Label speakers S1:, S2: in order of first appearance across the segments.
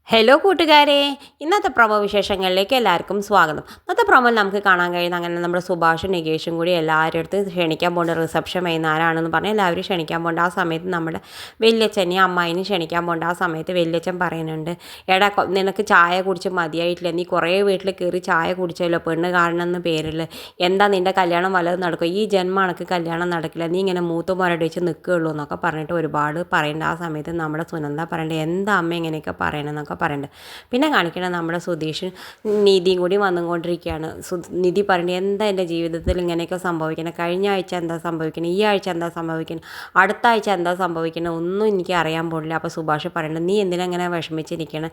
S1: Hello കൂട്ടുകാരെ, ഇന്നത്തെ promo വിശേഷങ്ങളിലേക്ക് എല്ലാവർക്കും സ്വാഗതം. ഇന്നത്തെ പ്രൊമോയിൽ നമുക്ക് കാണാൻ കഴിയുന്ന അങ്ങനെ നമ്മുടെ സുഭാഷും നികേഷും കൂടി എല്ലാവരുടെ അടുത്ത് ക്ഷണിക്കാൻ പോകേണ്ട റിസപ്ഷൻ വൈകുന്നേരമാണെന്ന് പറഞ്ഞ് എല്ലാവരും ക്ഷണിക്കാൻ പോകേണ്ട ആ സമയത്ത് നമ്മുടെ വലിയച്ഛനെയും അമ്മായിനും ക്ഷണിക്കാൻ പോകേണ്ട ആ സമയത്ത് വലിയച്ഛൻ പറയുന്നുണ്ട്, എടാ നിനക്ക് ചായ കുടിച്ച് മതിയായിട്ടില്ല, നീ കുറേ വീട്ടിൽ കയറി ചായ കുടിച്ചല്ലോ, പെണ്ണ് കാണണമെന്ന് പേരിൽ എന്താ നിൻ്റെ കല്യാണം വല്ലതും നടക്കും, ഈ ജന്മം അനക്ക് കല്യാണം നടക്കില്ല, നീ ഇങ്ങനെ മൂത്തുമാരോട് വെച്ച് നിൽക്കുകയുള്ളൂ എന്നൊക്കെ പറഞ്ഞിട്ട് ഒരുപാട് പറയേണ്ട ആ സമയത്ത് നമ്മുടെ സുനന്ദ പറയേണ്ടത് എന്താ അമ്മ ഇങ്ങനെയൊക്കെ പറയണമെന്നൊക്കെ പറയുന്നുണ്ട്. പിന്നെ കാണിക്കണം നമ്മുടെ സുധീഷ് നിധിയും കൂടി വന്നുകൊണ്ടിരിക്കുകയാണ്. നിധി പറയുന്നത് എന്താ എൻ്റെ ജീവിതത്തിൽ ഇങ്ങനെയൊക്കെ സംഭവിക്കണം, കഴിഞ്ഞ ആഴ്ച എന്താ സംഭവിക്കണം, ഈ ആഴ്ച എന്താ സംഭവിക്കണം, അടുത്ത ആഴ്ച എന്താ സംഭവിക്കണം, ഒന്നും എനിക്ക് അറിയാൻ പോകില്ല. അപ്പോൾ സുഭാഷ് പറയുന്നത്, നീ എന്തിനാ ഇങ്ങനെ വിഷമിച്ചിരിക്കണം,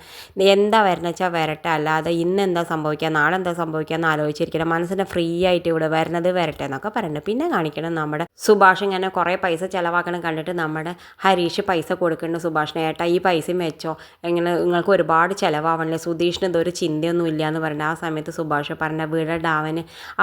S1: എന്താ വരണ വെച്ചാൽ വരട്ടെ, അല്ലാതെ ഇന്ന് എന്താ സംഭവിക്കുക നാളെ എന്താ സംഭവിക്കുക എന്ന് ആലോചിച്ചിരിക്കണം, മനസ്സിനെ ഫ്രീ ആയിട്ട് ഇവിടെ വരണത് വരട്ടെ എന്നൊക്കെ പറയുന്നുണ്ട്. പിന്നെ കാണിക്കണം നമ്മുടെ സുഭാഷ് ഇങ്ങനെ കുറേ പൈസ ചിലവാക്കണം കണ്ടിട്ട് നമ്മുടെ ഹരീഷ് പൈസ കൊടുക്കുന്നുണ്ട് സുഭാഷിനെ, ഏട്ടാ ഈ പൈസയും വെച്ചോ, എങ്ങനെ നിങ്ങൾക്ക് ഒരുപാട് ചിലവാവണല്ലേ, സുധീഷിന് ഇതൊരു ചിന്തയൊന്നും ഇല്ല എന്ന് പറഞ്ഞിട്ട് ആ സമയത്ത് സുഭാഷ് പറഞ്ഞ വിടണ്ട,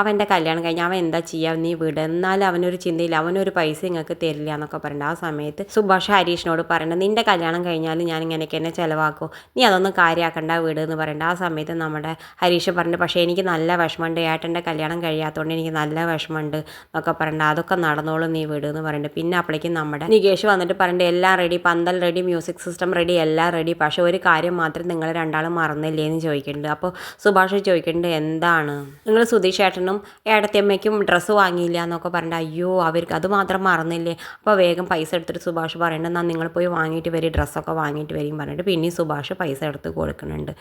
S1: അവൻ്റെ കല്യാണം കഴിഞ്ഞ് അവൻ എന്താ ചെയ്യുക, നീ വിട, എന്നാലും അവനൊരു ചിന്തയില്ല, അവനൊരു പൈസ നിങ്ങൾക്ക് തരില്ല എന്നൊക്കെ പറഞ്ഞിട്ട് ആ സമയത്ത് സുഭാഷ് ഹരീഷിനോട് പറയണം, നിൻ്റെ കല്യാണം കഴിഞ്ഞാൽ ഞാൻ ഇങ്ങനെയൊക്കെ എന്നെ ചിലവാക്കും, നീ അതൊന്നും കാര്യമാക്കണ്ട വീട് എന്ന് പറയേണ്ട ആ സമയത്ത് നമ്മുടെ ഹരീഷ് പറഞ്ഞു, പക്ഷേ എനിക്ക് നല്ല വിഷമമുണ്ട്, ഏട്ടൻ്റെ കല്യാണം കഴിയാത്തതുകൊണ്ട് എനിക്ക് നല്ല വിഷമമുണ്ട് എന്നൊക്കെ പറയണ്ട, അതൊക്കെ നടന്നോളും നീ വീട് എന്ന് പറയുന്നുണ്ട്. പിന്നെ അപ്പോഴേക്കും നമ്മുടെ നികേഷ് വന്നിട്ട് പറഞ്ഞിട്ട് എല്ലാം റെഡി, പന്തൽ റെഡി, മ്യൂസിക് സിസ്റ്റം റെഡി, എല്ലാം റെഡി, പക്ഷേ ഒരു കാര്യം മാത്രം നിങ്ങൾ രണ്ടാളും മറന്നില്ലേ എന്ന് ചോദിക്കുന്നുണ്ട്. അപ്പോൾ സുഭാഷ് ചോദിക്കുന്നുണ്ട്, എന്താണ് നിങ്ങൾ സുധീഷ് ഏട്ടനും ഏടത്തിയമ്മയ്ക്കും ഡ്രസ്സ് വാങ്ങിയില്ല എന്നൊക്കെ പറഞ്ഞിട്ട്, അയ്യോ അവർക്ക് അത് മാത്രം മറന്നില്ലേ, അപ്പോൾ വേഗം പൈസ എടുത്തിട്ട് സുഭാഷ് പറയുന്നുണ്ട്, എന്നാൽ നിങ്ങൾ പോയി വാങ്ങിയിട്ട് വരും, ഡ്രസ്സൊക്കെ വാങ്ങിയിട്ട് വരും പറഞ്ഞിട്ട് പിന്നെയും സുഭാഷ് പൈസ എടുത്ത് കൊടുക്കുന്നുണ്ട്.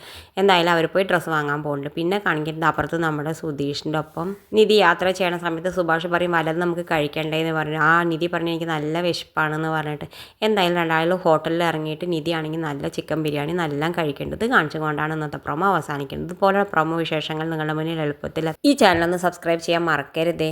S1: എന്തായാലും അവർ പോയി ഡ്രസ്സ് വാങ്ങാൻ പോകുന്നുണ്ട്. പിന്നെ കാണിക്കുന്നത് അപ്പുറത്ത് നമ്മുടെ സുധീഷിൻ്റെ ഒപ്പം നിധി യാത്ര ചെയ്യണ സമയത്ത് സുഭാഷ് പറയും, വല്ലതും നമുക്ക് കഴിക്കണ്ടേന്ന് പറഞ്ഞു. ആ നിധി പറഞ്ഞു, എനിക്ക് നല്ല വിശപ്പാണെന്ന് പറഞ്ഞിട്ട് എന്തായാലും രണ്ടാളും ഹോട്ടലിൽ ഇറങ്ങിയിട്ട് നിധി ആണെങ്കിൽ നല്ല ചിക്കൻ ബിരിയാണി നല്ല കഴിക്കേണ്ടത് കാണിച്ചുകൊണ്ടാണ് ഇന്നത്തെ പ്രൊമോ അവസാനിക്കുന്നത്. ഇതുപോലെ പ്രൊമോ വിശേഷങ്ങൾ നിങ്ങളുടെ മുന്നിൽ എളുപ്പത്തിൽ ഈ ചാനലൊന്ന് സബ്സ്ക്രൈബ് ചെയ്യാൻ മറക്കരുതേ.